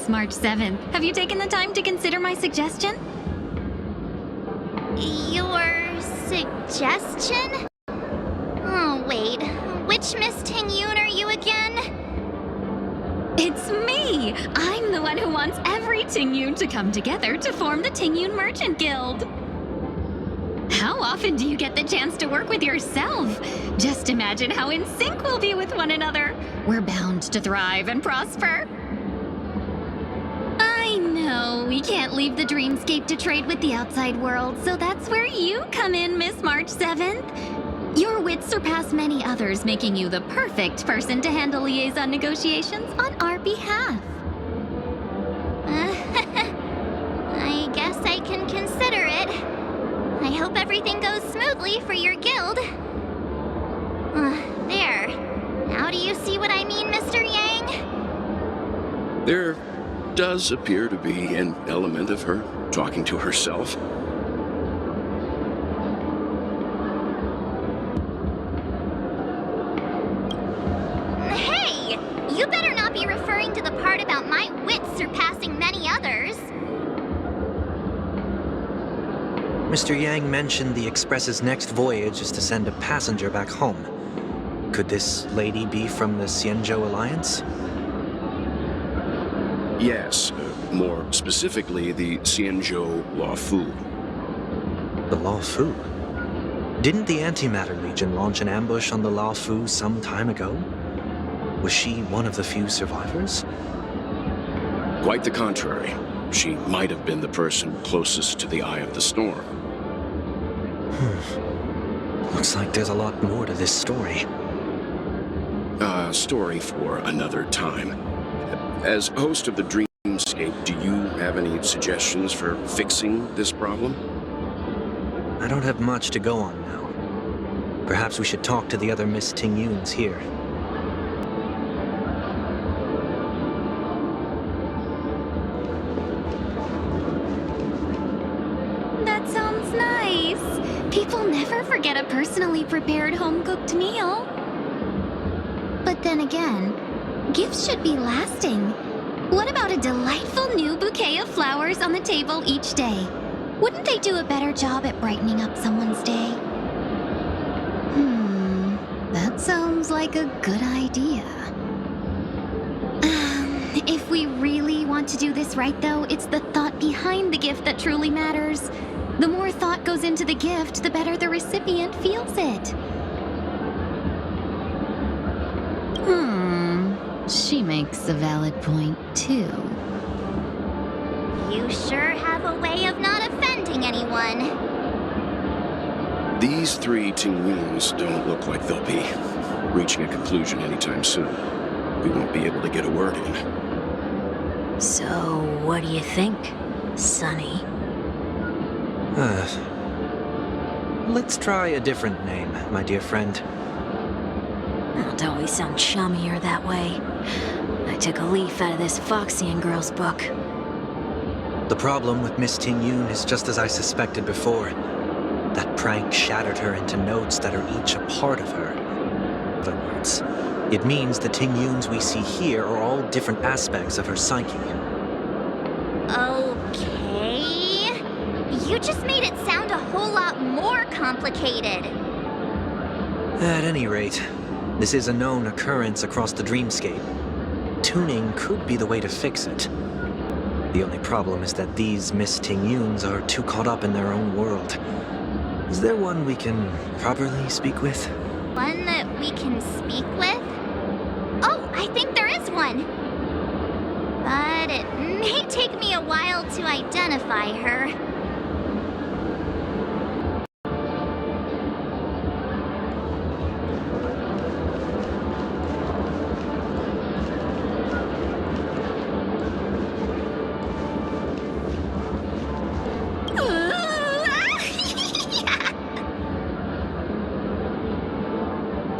Miss March 7th. Have you taken the time to consider my suggestion? Your suggestion? Oh, wait. Which Miss Tingyun are you again? It's me! I'm the one who wants every Tingyun to come together to form the Tingyun Merchant Guild. How often do you get the chance to work with yourself? Just imagine how in sync we'll be with one another. We're bound to thrive and prosper. I know we can't leave the dreamscape to trade with the outside world, so that's where you come in, Miss March 7th. Your wits surpass many others, making you the perfect person to handle liaison negotiations on our behalf. I guess I can consider it. I hope everything goes smoothly for your guild. There. Now do you see what I mean, Mr. Yang? There does appear to be an element of her talking to herself. Hey! You better not be referring to the part about my wits surpassing many others. Mr. Yang mentioned the Express's next voyage is to send a passenger back home. Could this lady be from the Xianzhou Alliance? Yes, more specifically, the Xianzhou Luofu. The Luofu? Didn't the Antimatter Legion launch an ambush on the Luofu some time ago? Was she one of the few survivors? Quite the contrary. She might have been the person closest to the eye of the storm. Looks like there's a lot more to this story. Story for another time. As host of the Dreamscape, do you have any suggestions for fixing this problem? I don't have much to go on now. Perhaps we should talk to the other Miss Tingyuns here. That sounds nice. People never forget a personally prepared home-cooked meal. But then again, gifts should be lasting. What about a delightful new bouquet of flowers on the table each day? Wouldn't they do a better job at brightening up someone's day? That sounds like a good idea. If we really want to do this right, though, it's the thought behind the gift that truly matters. The more thought goes into the gift, the better the recipient feels it. She makes a valid point, too. You sure have a way of not offending anyone. These three Tingyuns don't look like they'll be reaching a conclusion anytime soon. We won't be able to get a word in. So, what do you think, Sonny? Let's try a different name, my dear friend. Oh, don't we sound chummier that way? I took a leaf out of this Foxian girl's book. The problem with Miss Tingyun is just as I suspected before. That prank shattered her into notes that are each a part of her. In other words, it means the Tingyuns we see here are all different aspects of her psyche. Okay. You just made it sound a whole lot more complicated. At any rate, this is a known occurrence across the Dreamscape. Tuning could be the way to fix it. The only problem is that these Miss Tingyuns are too caught up in their own world. Is there one we can properly speak with? One that we can speak with? Oh, I think there is one. But it may take me a while to identify her.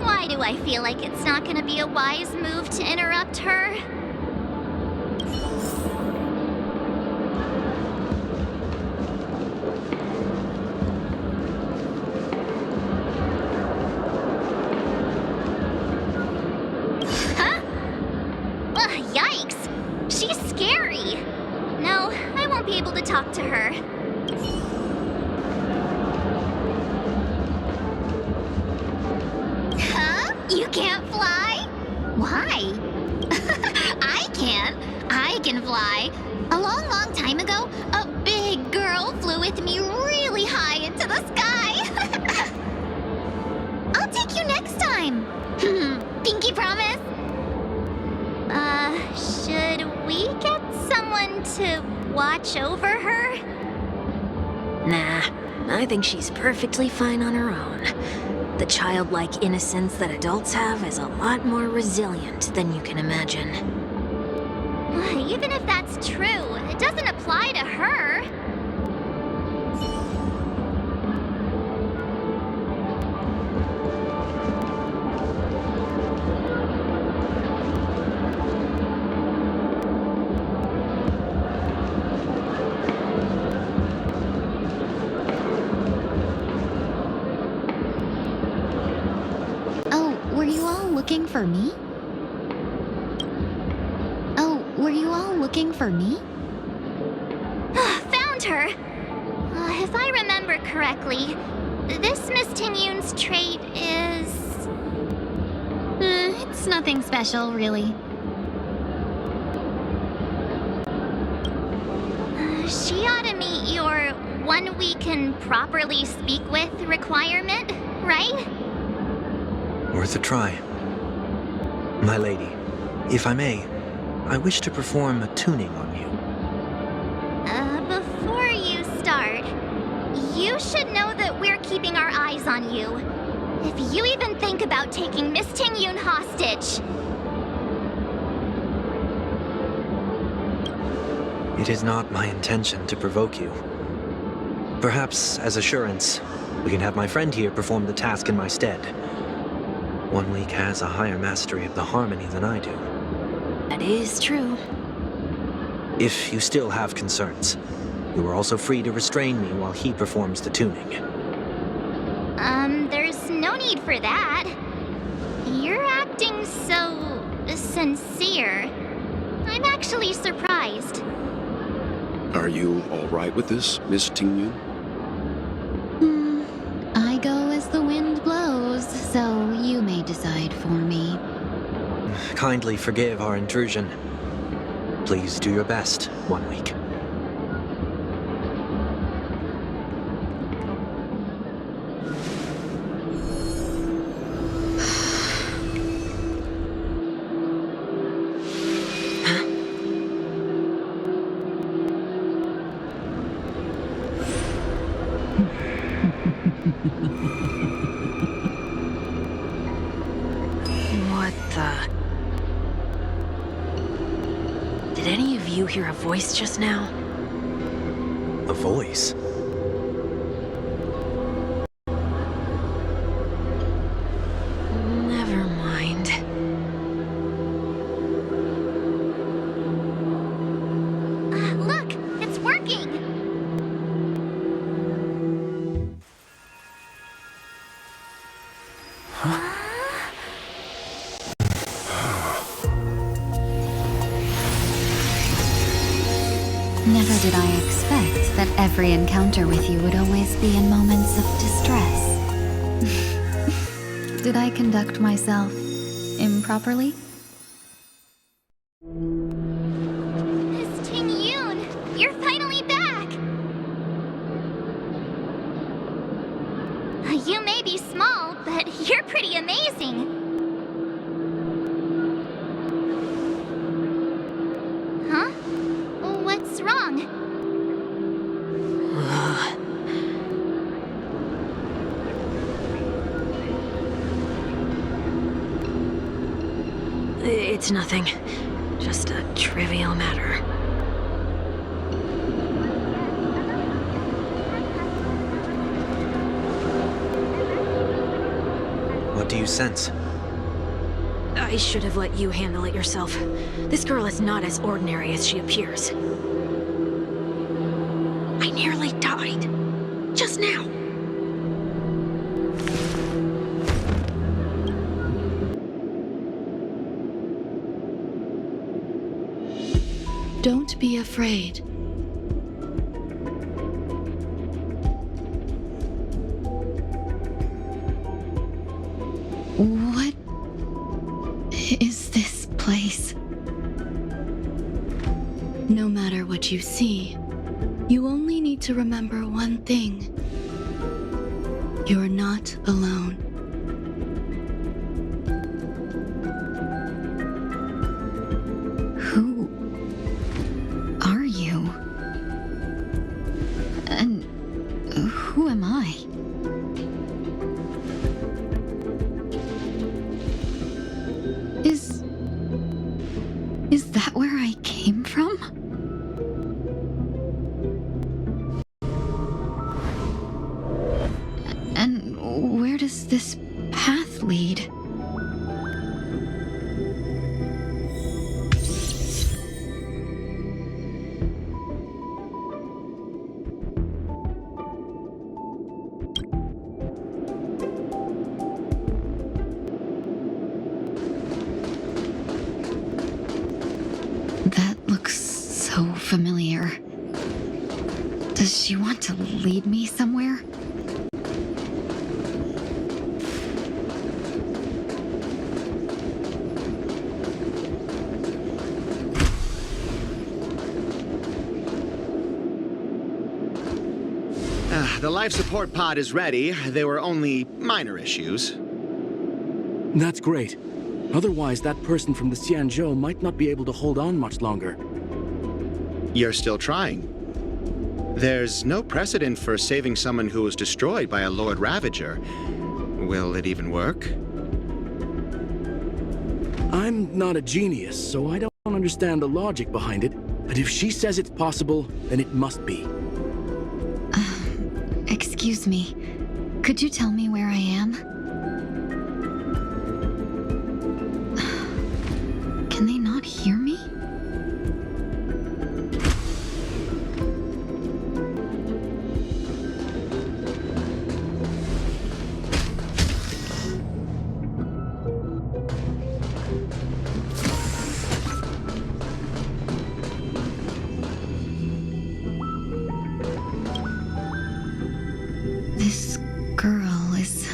Why do I feel like it's not gonna be a wise move to interrupt her? Huh? Ugh, yikes! She's scary! talk to her. Huh? You can't fly? Why? I can. I can fly. A long, long time ago, a big girl flew with me really high into the sky. I'll take you next time. Pinky promise? Should we get someone to watch over her? Nah, I think she's perfectly fine on her own. The childlike innocence that adults have is a lot more resilient than you can imagine. Even if that's true, it doesn't apply to her. Oh, were you all looking for me? Found her! If I remember correctly, this Miss Tingyun's trait is... It's nothing special, really. She ought to meet your one we can properly speak with requirement, right? Worth a try. My lady, if I may, I wish to perform a tuning on you. Before you start, you should know that we're keeping our eyes on you. If you even think about taking Miss Tingyun hostage. It is not my intention to provoke you. Perhaps, as assurance, we can have my friend here perform the task in my stead. One week has a higher mastery of the harmony than I do. That is true. If you still have concerns, you are also free to restrain me while he performs the tuning. There's no need for that. You're acting so... sincere. I'm actually surprised. Are you all right with this, Miss Tingyun? I go as the wind blows, so you may decide for me. Kindly forgive our intrusion. Please do your best, 1 week. What the... Did any of you hear a voice just now? A voice? Never mind. Look! It's working! Never did I expect that every encounter with you would always be in moments of distress. Did I conduct myself improperly? Miss Tingyun! You're finally back! You may be small, but you're pretty amazing. Huh? What's wrong? It's nothing. Just a trivial matter. What do you sense? I should have let you handle it yourself. This girl is not as ordinary as she appears. I nearly died. Just now. Don't be afraid. What is this place? No matter what you see, you only need to remember one thing. You're not alone. Who are you? And who am I? Is that where I came from? And where does this path lead? That looks so familiar. Does she want to lead me somewhere? The life support pod is ready. There were only minor issues. That's great. Otherwise, that person from the Xianzhou might not be able to hold on much longer. You're still trying. There's no precedent for saving someone who was destroyed by a Lord Ravager. Will it even work? I'm not a genius, so I don't understand the logic behind it. But if she says it's possible, then it must be. Excuse me. Could you tell me where I am? Can they not hear me? This girl is...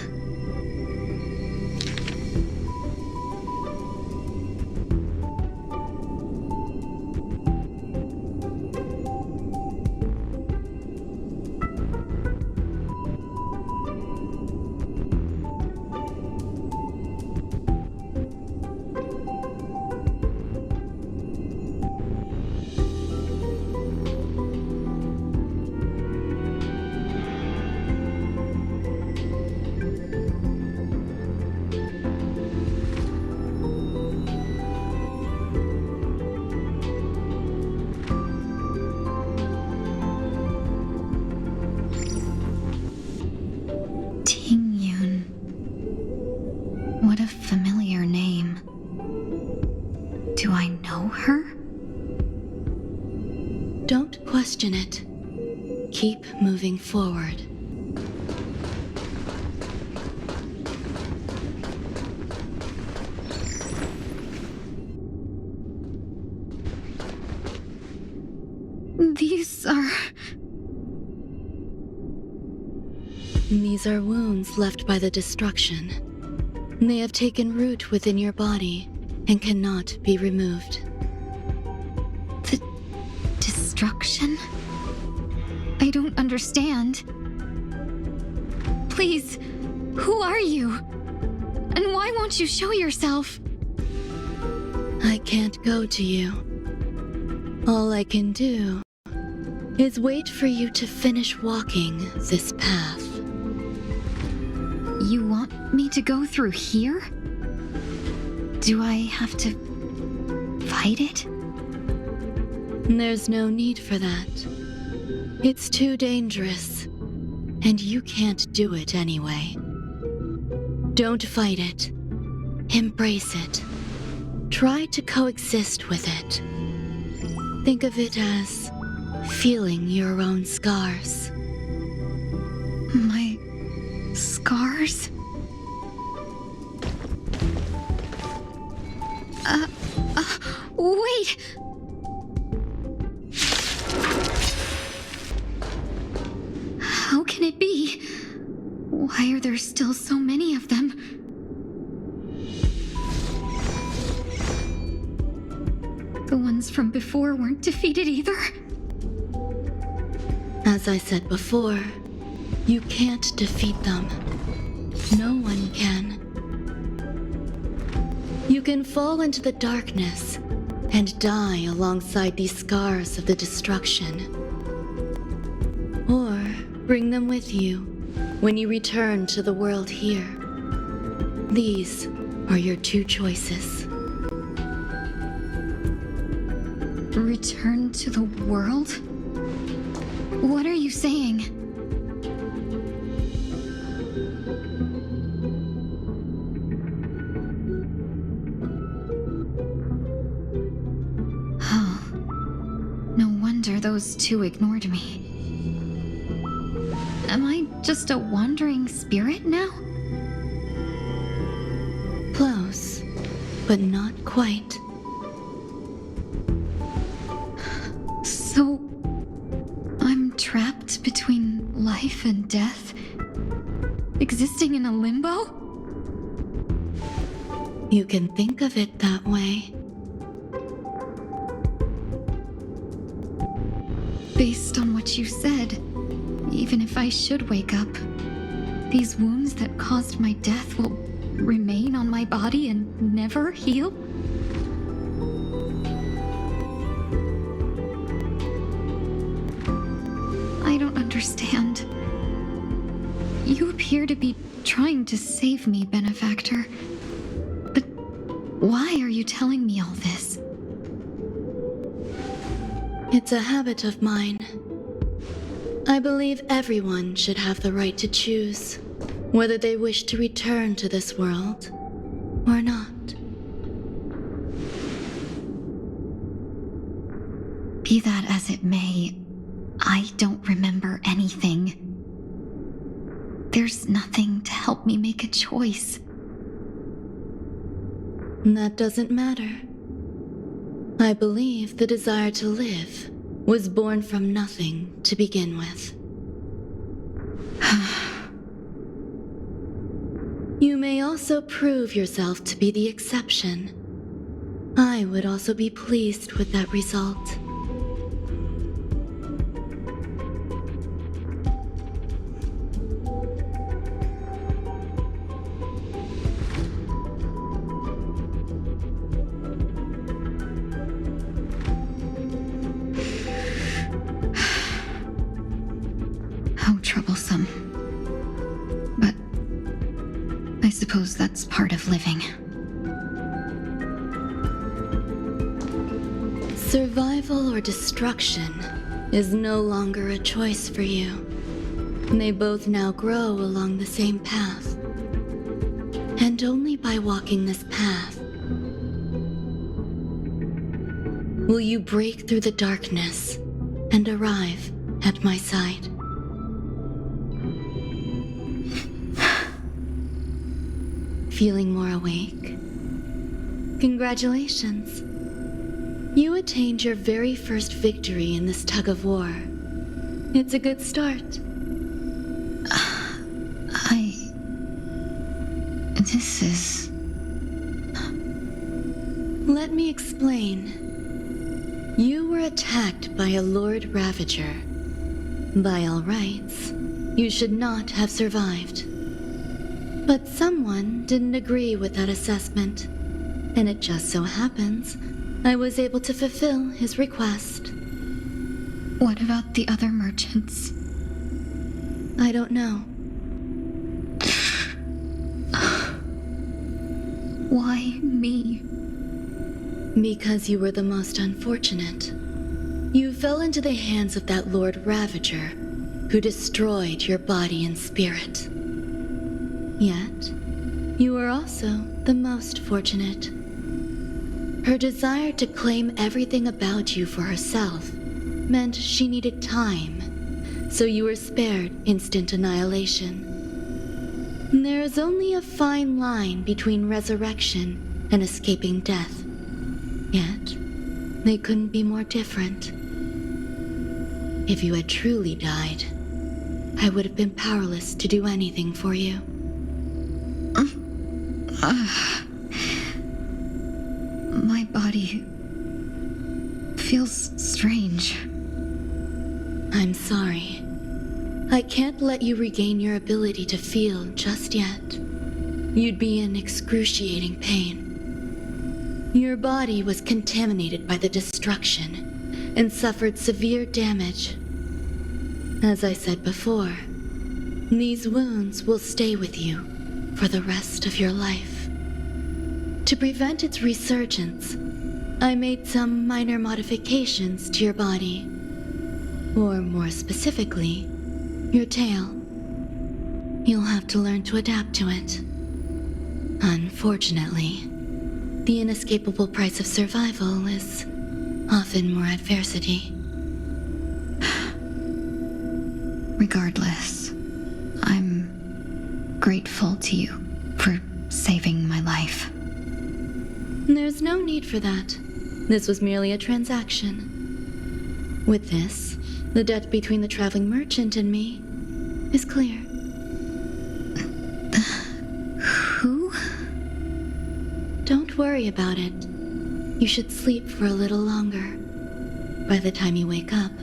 Tingyun. What a familiar name. Do I know her? Don't question it. Keep moving forward. These are wounds left by the destruction. They have taken root within your body and cannot be removed. The destruction? I don't understand. Please, who are you? And why won't you show yourself? I can't go to you. All I can do is wait for you to finish walking this path. You want me to go through here? Do I have to fight it? There's no need for that. It's too dangerous, and you can't do it anyway. Don't fight it. Embrace it. Try to coexist with it. Think of it as feeling your own scars. My scars? Wait! How can it be? Why are there still so many of them? ones from before weren't defeated either? As I said before, you can't defeat them. No one can. You can fall into the darkness and die alongside these scars of the destruction. Or bring them with you when you return to the world here. These are your two choices. Return to the world? What are you saying? Those two ignored me. Am I just a wandering spirit now? Close, but not quite. So, I'm trapped between life and death? Existing in a limbo? You can think of it that way. Based on what you said, even if I should wake up, these wounds that caused my death will remain on my body and never heal? I don't understand. You appear to be trying to save me, Benefactor. But why are you telling me all this? It's a habit of mine. I believe everyone should have the right to choose whether they wish to return to this world or not. Be that as it may, I don't remember anything. There's nothing to help me make a choice. That doesn't matter. I believe the desire to live was born from nothing to begin with. You may also prove yourself to be the exception. I would also be pleased with that result. Troublesome. But I suppose that's part of living. Survival or destruction is no longer a choice for you. They both now grow along the same path. And only by walking this path will you break through the darkness and arrive at my side. Feeling more awake? Congratulations. You attained your very first victory in this tug-of-war. It's a good start. This is... Let me explain. You were attacked by a Lord Ravager. By all rights, you should not have survived. But someone didn't agree with that assessment, and it just so happens I was able to fulfill his request. What about the other merchants? I don't know. Why me? Because you were the most unfortunate. You fell into the hands of that Lord Ravager, who destroyed your body and spirit. Yet, you were also the most fortunate. Her desire to claim everything about you for herself meant she needed time, so you were spared instant annihilation. There is only a fine line between resurrection and escaping death. Yet, they couldn't be more different. If you had truly died, I would have been powerless to do anything for you. My body feels strange. I'm sorry. I can't let you regain your ability to feel just yet. You'd be in excruciating pain. Your body was contaminated by the destruction and suffered severe damage. As I said before, these wounds will stay with you for the rest of your life. To prevent its resurgence, I made some minor modifications to your body. Or more specifically, your tail. You'll have to learn to adapt to it. Unfortunately, the inescapable price of survival is often more adversity. Regardless, I'm grateful to you for saving my life. There's no need for that. This was merely a transaction. With this, the debt between the traveling merchant and me is clear. Who? Don't worry about it. You should sleep for a little longer. By the time you wake up,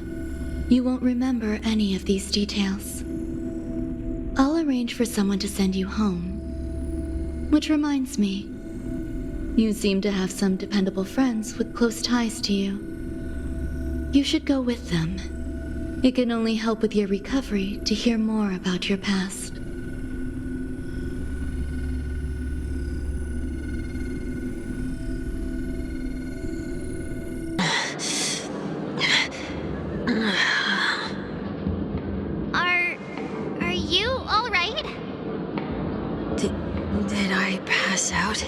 you won't remember any of these details. I'll arrange for someone to send you home. Which reminds me, you seem to have some dependable friends with close ties to you. You should go with them. It can only help with your recovery to hear more about your past. Are you all right? Did I pass out?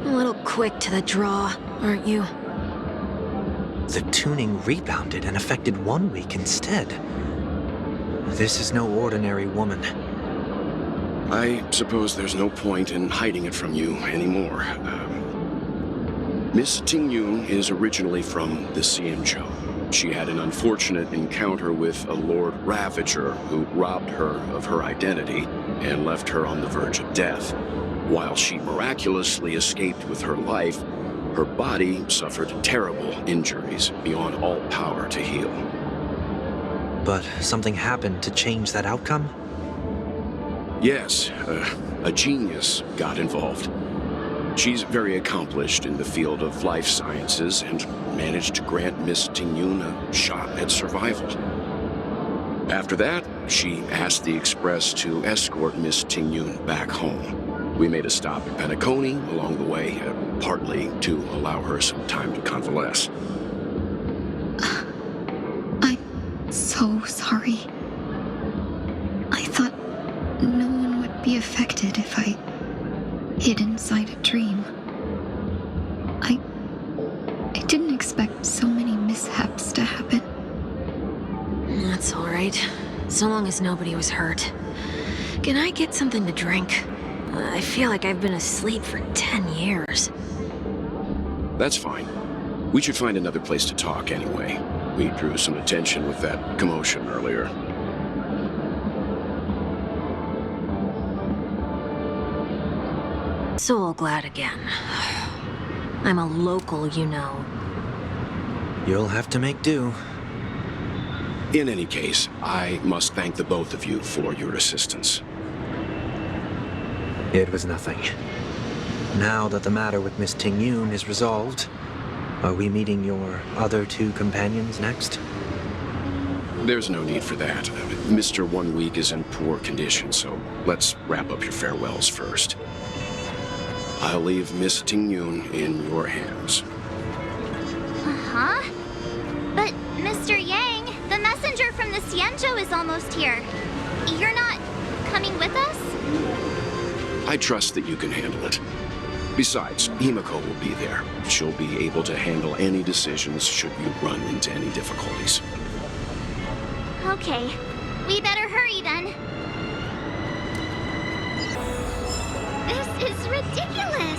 A little quick to the draw, aren't you? The tuning rebounded and affected 1 week instead. This is no ordinary woman. I suppose there's no point in hiding it from you anymore. Miss Tingyun is originally from the Xianzhou. She had an unfortunate encounter with a Lord Ravager who robbed her of her identity and left her on the verge of death. While she miraculously escaped with her life, her body suffered terrible injuries beyond all power to heal. But something happened to change that outcome? Yes, a genius got involved. She's very accomplished in the field of life sciences and managed to grant Miss Tingyun a shot at survival. After that, she asked the Express to escort Miss Tingyun back home. We made a stop at Penacony along the way, partly to allow her some time to convalesce. I'm so sorry. I thought no one would be affected if I hid inside a dream. I didn't expect so many mishaps to happen. That's all right. So long as nobody was hurt. Can I get something to drink? I feel like I've been asleep for 10 years. That's fine. We should find another place to talk anyway. We drew some attention with that commotion earlier. So glad again. I'm a local, you know. You'll have to make do. In any case, I must thank the both of you for your assistance. It was nothing. Now that the matter with Miss Tingyun is resolved, are we meeting your other two companions next? There's no need for that. Mr. 1 Week is in poor condition, so let's wrap up your farewells first. I'll leave Miss Tingyun in your hands. Uh-huh. But, Mr. Yang, the messenger from the Xianzhou is almost here. You're not coming with us? I trust that you can handle it. Besides, Himiko will be there. She'll be able to handle any decisions should you run into any difficulties. Okay. We better hurry then. This is ridiculous!